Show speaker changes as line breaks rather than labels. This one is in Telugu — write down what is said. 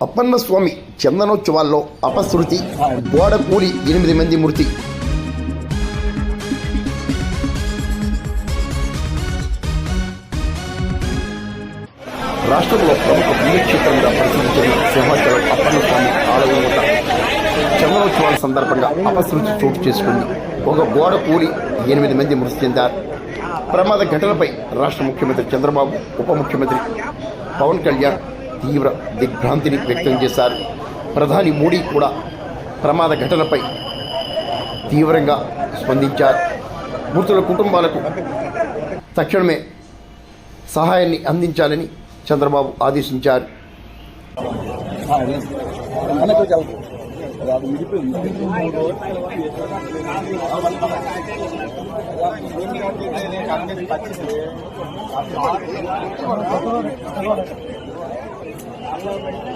అప్పన్న స్వామి చందనోత్సవాల్లో అపశృతి, గోడ కూలి 8 మంది మృతి. రాష్ట్రంలో ప్రముఖ పుణ్యక్షేత్రంగా పరిశీలించిన సింహాచలం అప్పన్న స్వామి ఆలయం వద్ద చందనోత్సవాల సందర్భంగా అపశృతి చోటు చేసుకుంది. ఒక గోడ కూలి 8 మంది మృతి చెందారు. ప్రమాద ఘటనపై రాష్ట్ర ముఖ్యమంత్రి చంద్రబాబు, ఉప ముఖ్యమంత్రి పవన్ కళ్యాణ్ తీవ్ర దిగ్భ్రాంతిని వ్యక్తం చేశారు. ప్రధాని మోడీ కూడా ప్రమాద ఘటనపై తీవ్రంగా స్పందించారు. మృతుల కుటుంబాలకు తక్షణమే సహాయాన్ని అందించాలని చంద్రబాబు ఆదేశించారు.